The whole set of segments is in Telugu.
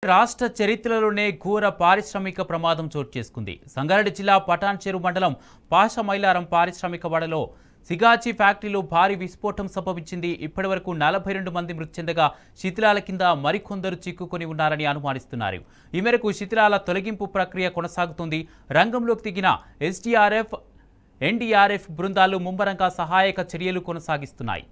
రాష్ట్ర చరిత్రలోనే ఘోర పారిశ్రామిక ప్రమాదం చోటు చేసుకుంది. సంగారెడ్డి జిల్లా పటాన్ చెరు మండలం పాషమైలారం పారిశ్రామిక వాడలో సిగాచి ఫ్యాక్టరీలో భారీ విస్ఫోటం సంభవించింది. ఇప్పటివరకు 42 మంది మృతి చెందగా శిథిలాల కింద మరికొందరు చిక్కుకొని ఉన్నారని అనుమానిస్తున్నారు. ఈ మేరకు శిథిలాల తొలగింపు ప్రక్రియ కొనసాగుతుంది. రంగంలోకి దిగిన ఎస్డీఆర్ఎఫ్, ఎన్డీఆర్ఎఫ్ బృందాలు ముమ్మరంగా సహాయక చర్యలు కొనసాగిస్తున్నాయి.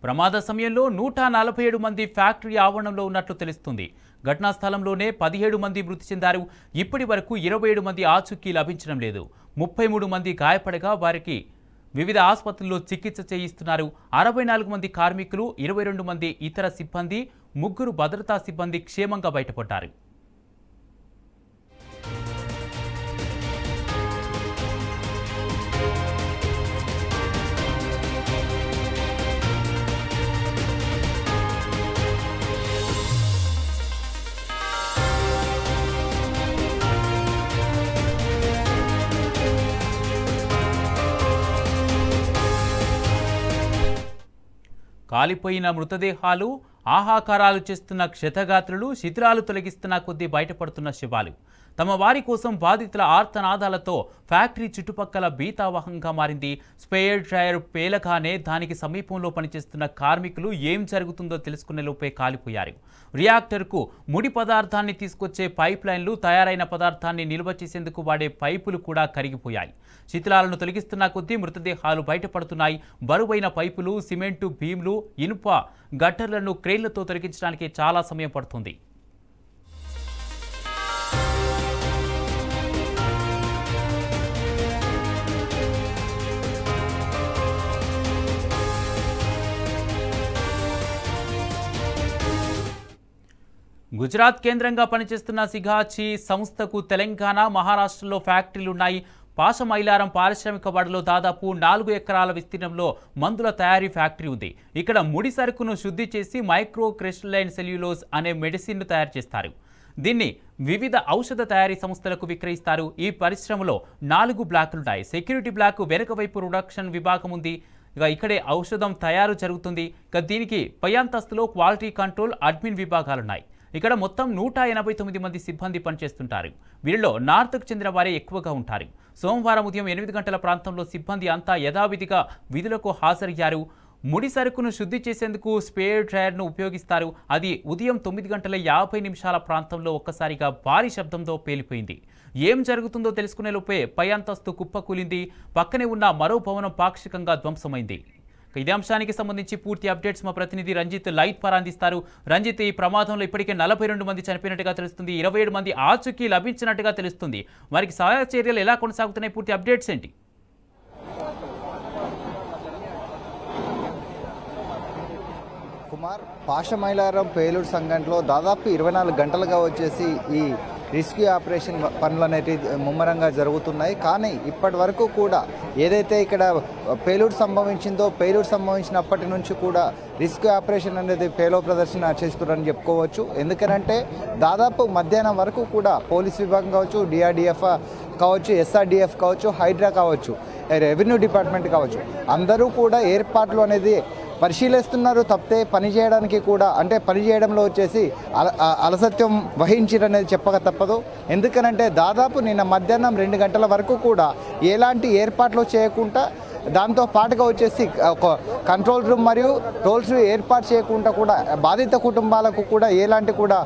ప్రమాద సమయంలో 147 మంది ఫ్యాక్టరీ ఆవరణంలో ఉన్నట్లు తెలుస్తుంది. ఘటనా స్థలంలోనే 17 మంది మృతి చెందారు. ఇప్పటి వరకు 27 మంది ఆచూకీ లభించడం లేదు. 33 మంది గాయపడగా వారికి వివిధ ఆసుపత్రుల్లో చికిత్స చేయిస్తున్నారు. 64 మంది కార్మికులు, 22 మంది ఇతర సిబ్బంది, 3 భద్రతా సిబ్బంది క్షేమంగా బయటపడ్డారు. కాలిపోయిన మృతదేహాలు, ఆహాకారాలు చేస్తున్న క్షతగాత్రులు, శిథిలాలు తొలగిస్తున్న కొద్దీ బయటపడుతున్న శవాలు. తమ వారి కోసం బాధితుల ఆర్తనాదాలతో ఫ్యాక్టరీ చుట్టుపక్కల భీతావహంగా మారింది. స్పేర్ టైర్ పేలగానే దానికి సమీపంలో పనిచేస్తున్న కార్మికులు ఏం జరుగుతుందో తెలుసుకునే లోపే కాలిపోయారు. రియాక్టర్కు ముడి పదార్థాన్ని తీసుకొచ్చే పైప్ లైన్లు, తయారైన పదార్థాన్ని నిల్వ చేసేందుకు వాడే పైపులు కూడా కరిగిపోయాయి. శిథిలాలను తొలగిస్తున్న కొద్దీ మృతదేహాలు బయటపడుతున్నాయి. బరువైన పైపులు, సిమెంటు బీమ్లు, ఇనుప గట్టర్లను క్రేన్లతో తొలగించడానికి చాలా సమయం పడుతుంది. గుజరాత్ కేంద్రంగా పనిచేస్తున్న సిగాచి సంస్థకు తెలంగాణ, మహారాష్ట్రలో ఫ్యాక్టరీలున్నాయి. పాషమైలారం పారిశ్రామిక వాడలో దాదాపు 4 ఎకరాల విస్తీర్ణంలో మందుల తయారీ ఫ్యాక్టరీ ఉంది. ఇక్కడ ముడి సరుకును శుద్ధి చేసి మైక్రో క్రిస్టలైన్ సెల్యులోజ్ అనే మెడిసిన్ను తయారు చేస్తారు. దీన్ని వివిధ ఔషధ తయారీ సంస్థలకు విక్రయిస్తారు. ఈ పరిశ్రమలో 4 బ్లాకులున్నాయి. సెక్యూరిటీ బ్లాక్ వెనుక వైపు ప్రొడక్షన్ విభాగం ఉంది. ఇక్కడే ఔషధం తయారు జరుగుతుంది. దీనికి పై అంతస్తులో క్వాలిటీ కంట్రోల్, అడ్మిన్ విభాగాలున్నాయి. ఇక్కడ మొత్తం 189 మంది సిబ్బంది పనిచేస్తుంటారు. వీరిలో నార్త్కు చెందిన వారే ఎక్కువగా ఉంటారు. సోమవారం ఉదయం 8 గంటల ప్రాంతంలో సిబ్బంది అంతా యథావిధిగా విధులకు హాజరయ్యారు. ముడి సరుకును శుద్ధి చేసేందుకు స్పేర్ డ్రైయర్ను ఉపయోగిస్తారు. అది ఉదయం 9:50 ప్రాంతంలో ఒక్కసారిగా భారీ శబ్దంతో పేలిపోయింది. ఏం జరుగుతుందో తెలుసుకునే లోపే పై అంతస్తు కుప్పకూలింది. పక్కనే ఉన్న మరో భవనం పాక్షికంగా ధ్వంసమైంది. ఇదే అంశానికి సంబంధించి పూర్తి అప్డేట్స్ మా ప్రతినిధి రంజిత్ లైట్ పర్ అందిస్తారు. రంజిత్, ఈ ప్రమాదంలో ఇప్పటికే 42 మంది చనిపోయినట్టుగా తెలుస్తుంది. 27 మంది ఆచూకీ లభించినట్టుగా తెలుస్తుంది. వారికి సహాయ చర్యలు ఎలా కొనసాగుతున్నాయి? పూర్తి అప్డేట్స్ ఏంటి? కుమార్, పాషమైలారం పేలుడు సంఘటనలో దాదాపు 24 గంటలుగా వచ్చేసి ఈ రెస్క్యూ ఆపరేషన్ పనులు అనేవి ముమ్మరంగా జరుగుతున్నాయి. కానీ ఇప్పటి వరకు కూడా ఏదైతే ఇక్కడ పేలుడు సంభవించినప్పటి నుంచి కూడా రెస్క్యూ ఆపరేషన్ అనేది పేలో ప్రదర్శన చేస్తున్నారని చెప్పుకోవచ్చు. ఎందుకంటే దాదాపు మధ్యాహ్నం వరకు కూడా పోలీస్ విభాగం కావచ్చు, డిఆర్డిఎఫ్ కావచ్చు, ఎస్ఆర్డిఎఫ్ కావచ్చు, హైడ్రా కావచ్చు, రెవెన్యూ డిపార్ట్మెంట్ కావచ్చు, అందరూ కూడా ఏర్పాట్లు అనేది పరిశీలిస్తున్నారు తప్పితే పనిచేయడానికి కూడా, అంటే పనిచేయడంలో వచ్చేసి అలసత్యం వహించారనేది చెప్పక తప్పదు. ఎందుకనంటే దాదాపు నిన్న మధ్యాహ్నం 2 గంటల వరకు కూడా ఎలాంటి ఏర్పాట్లు చేయకుండా, దాంతో పాటుగా వచ్చేసి ఒక కంట్రోల్ రూమ్ మరియు రోల్స్ ఏర్పాటు చేయకుండా కూడా బాధిత కుటుంబాలకు కూడా ఎలాంటి కూడా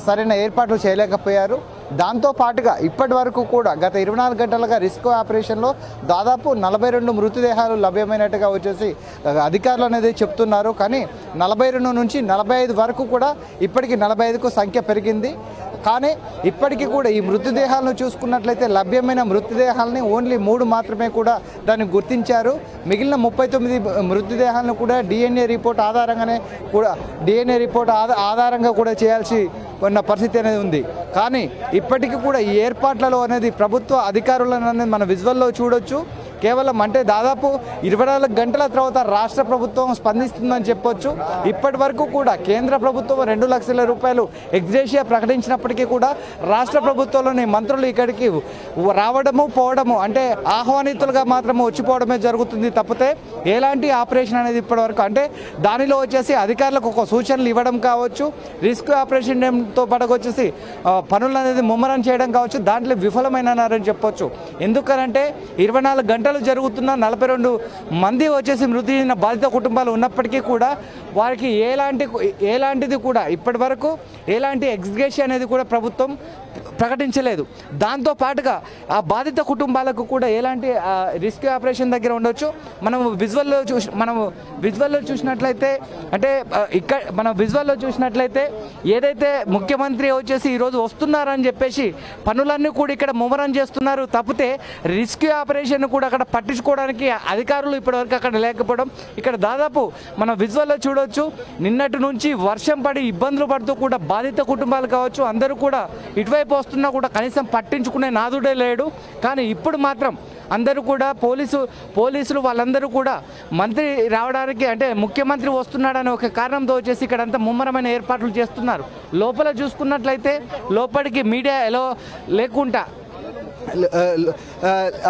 సరైన ఏర్పాట్లు చేయలేకపోయారు. దాంతో పాటుగా ఇప్పటి వరకు కూడా గత 24 గంటలుగా రెస్క్యూ ఆపరేషన్లో దాదాపు 42 మృతదేహాలు లభ్యమైనట్టుగా వచ్చేసి అధికారులు అనేది చెప్తున్నారు. కానీ 42 నుంచి 45 వరకు కూడా ఇప్పటికీ 45కు సంఖ్య పెరిగింది. కానీ ఇప్పటికీ కూడా ఈ మృతదేహాలను చూసుకున్నట్లయితే లభ్యమైన మృతదేహాలని ఓన్లీ 3 మాత్రమే కూడా దాన్ని గుర్తించారు. మిగిలిన 39 మృతదేహాలను కూడా DNA రిపోర్ట్ ఆధారంగా కూడా చేయాల్సి ఉన్న పరిస్థితి అనేది ఉంది. కానీ ఇప్పటికీ కూడా ఈ ఏర్పాట్లలో అనేది ప్రభుత్వ అధికారులను అనేది మన విజువల్లో చూడొచ్చు. కేవలం అంటే దాదాపు 24 గంటల తర్వాత రాష్ట్ర ప్రభుత్వం స్పందిస్తుందని చెప్పొచ్చు. ఇప్పటి వరకు కూడా కేంద్ర ప్రభుత్వం 2 లక్షల రూపాయలు ఎక్స్గ్రేషియా ప్రకటించినప్పటికీ కూడా రాష్ట్ర ప్రభుత్వంలోని మంత్రులు ఇక్కడికి రావడము పోవడము అంటే ఆహ్వానితులుగా మాత్రమే వచ్చిపోవడమే జరుగుతుంది తప్పితే ఎలాంటి ఆపరేషన్ అనేది ఇప్పటివరకు అంటే దానిలో వచ్చేసి అధికారులకు ఒక సూచనలు ఇవ్వడం కావచ్చు, రిస్క్ ఆపరేషన్తో పాటు వచ్చేసి పనులు అనేది ముమ్మరం చేయడం కావచ్చు, దాంట్లో విఫలమైనారని చెప్పొచ్చు. ఎందుకనంటే 24 గంటలు జరుగుతున్న 42 మంది వచ్చేసి మృతి చెందిన బాధిత కుటుంబాలు ఉన్నప్పటికీ కూడా వారికి ఎలాంటిది కూడా ఇప్పటి వరకు ఎలాంటి ఎక్స్గ్రేషియా అనేది కూడా ప్రభుత్వం ప్రకటించలేదు. దాంతో పాటుగా ఆ బాధిత కుటుంబాలకు కూడా ఎలాంటి రిస్క్ ఆపరేషన్ దగ్గర ఉండొచ్చు. మనం విజువల్లో చూసినట్లయితే అంటే ఇక్కడ మనం విజువల్లో చూసినట్లయితే ఏదైతే ముఖ్యమంత్రి వచ్చేసి ఈరోజు వస్తున్నారని చెప్పేసి పనులన్నీ కూడా ఇక్కడ ముమ్మరం చేస్తున్నారు తప్పితే రిస్క్ ఆపరేషన్ కూడా అక్కడ పట్టించుకోవడానికి అధికారులు ఇప్పటివరకు అక్కడ లేకపోవడం ఇక్కడ దాదాపు మనం విజువల్లో చూడవచ్చు. నిన్నటి నుంచి వర్షం పడి ఇబ్బందులు పడుతూ కూడా బాధిత కుటుంబాలు కావచ్చు అందరూ కూడా ఇటువైపు వస్తున్నా కూడా కనీసం పట్టించుకునే నాదుడే లేడు. కానీ ఇప్పుడు మాత్రం అందరూ కూడా పోలీసులు వాళ్ళందరూ కూడా మంత్రి రావడానికి అంటే ముఖ్యమంత్రి వస్తున్నాడని ఒక కారణంతో వచ్చేసి ఇక్కడ అంతా ముమ్మరమైన ఏర్పాట్లు చేస్తున్నారు. లోపల చూసుకున్నట్లయితే లోపలికి మీడియా ఎలా లేకుండా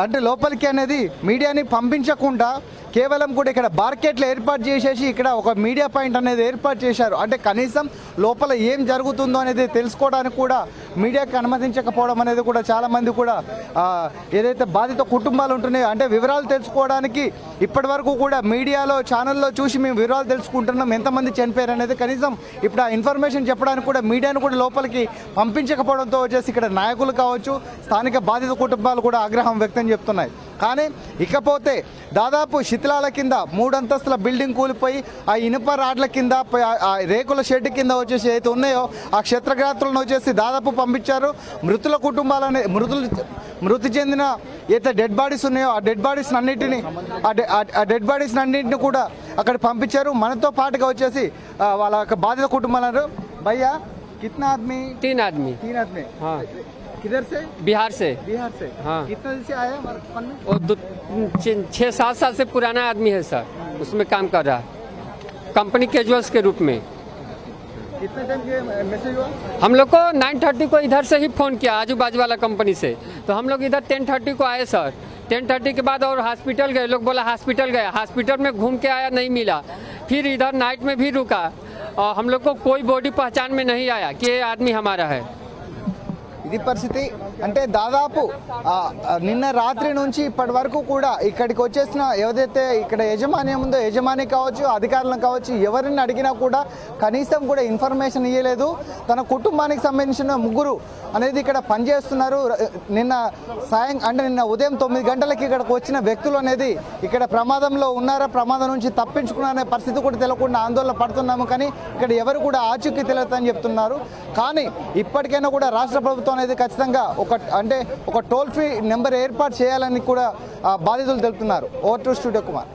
అంటే లోపలికి అనేది మీడియాని పంపించకుండా కేవలం కూడా ఇక్కడ బార్కెట్లు ఏర్పాటు చేసేసి ఇక్కడ ఒక మీడియా పాయింట్ అనేది ఏర్పాటు చేశారు. అంటే కనీసం లోపల ఏం జరుగుతుందో అనేది తెలుసుకోవడానికి కూడా మీడియాకి అనుమతించకపోవడం అనేది కూడా చాలామంది కూడా ఏదైతే బాధిత కుటుంబాలు ఉంటున్నాయో అంటే వివరాలు తెలుసుకోవడానికి ఇప్పటి వరకు కూడా మీడియాలో ఛానల్లో చూసి మేము వివరాలు తెలుసుకుంటున్నాం ఎంతమంది చనిపోయారు అనేది కనీసం ఇప్పుడు ఆ ఇన్ఫర్మేషన్ చెప్పడానికి కూడా మీడియాను కూడా లోపలికి పంపించకపోవడంతో వచ్చేసి ఇక్కడ నాయకులు కావచ్చు స్థానిక బాధిత కుటుంబాలు కూడా ఆగ్రహం వ్యక్తం చేస్తున్నాయి. కానీ ఇకపోతే దాదాపు శిథిలాల కింద 3 అంతస్తుల బిల్డింగ్ కూలిపోయి ఆ ఇనుప రాడ్ల కింద ఆ రేకుల షెడ్ కింద వచ్చేసి అయితే ఉన్నాయో ఆ క్షేత్రగాత్రులను వచ్చేసి దాదాపు పంపించారు. మృతుల కుటుంబాలని మృతి చెందిన ఏదైతే డెడ్ బాడీస్ ఉన్నాయో ఆ డెడ్ బాడీస్ అన్నింటిని కూడా అక్కడ పంపించారు. మనతో పాటుగా వచ్చేసి వాళ్ళ బాధిత కుటుంబాలను భయ్యా కిतना आदमी 3 आदमी हाँ किधर से बिहार से हाँ कितना दिन से आया और 6-7 साल से पुराना आदमी है सर, उसमें काम कर रहा है कंपनी कैजुअल्स के रूप में। कितने टाइम के मैसेज हुआ? हम लोग को 9:30 को इधर से ही फ़ोन किया आजू बाजू वाला कंपनी से, तो हम लोग इधर 10:30 को आए सर। 10:30 के बाद और हॉस्पिटल गए, लोग बोला हॉस्पिटल गया, हॉस्पिटल में घूम के आया नहीं मिला, फिर इधर नाइट में भी रुका और हम लोग को कोई बॉडी पहचान में नहीं आया कि ये आदमी हमारा है। ఇది పరిస్థితి. అంటే దాదాపు నిన్న రాత్రి నుంచి ఇప్పటి వరకు కూడా ఇక్కడికి వచ్చేసిన ఏదైతే ఇక్కడ యజమాన్యం ఉందో యజమాని కావచ్చు అధికారులను కావచ్చు ఎవరిని అడిగినా కూడా కనీసం కూడా ఇన్ఫర్మేషన్ ఇవ్వలేదు. తన కుటుంబానికి సంబంధించిన 3 అనేది ఇక్కడ పనిచేస్తున్నారు. నిన్న ఉదయం 9 గంటలకి ఇక్కడికి వచ్చిన వ్యక్తులు అనేది ఇక్కడ ప్రమాదంలో ఉన్నారా, ప్రమాదం నుంచి తప్పించుకున్నారనే పరిస్థితి కూడా తెలియకుండా ఆందోళన పడుతున్నాము. కానీ ఇక్కడ ఎవరు కూడా ఆచూకీ తెలియదని చెప్తున్నారు. కానీ ఇప్పటికైనా కూడా రాష్ట్ర ప్రభుత్వం అనేది ఖచ్చితంగా ఒక టోల్ ఫ్రీ నెంబర్ ఏర్పాటు చేయాలని కూడా బాధితులు తెలుపుతున్నారు. Over to studio Kumar.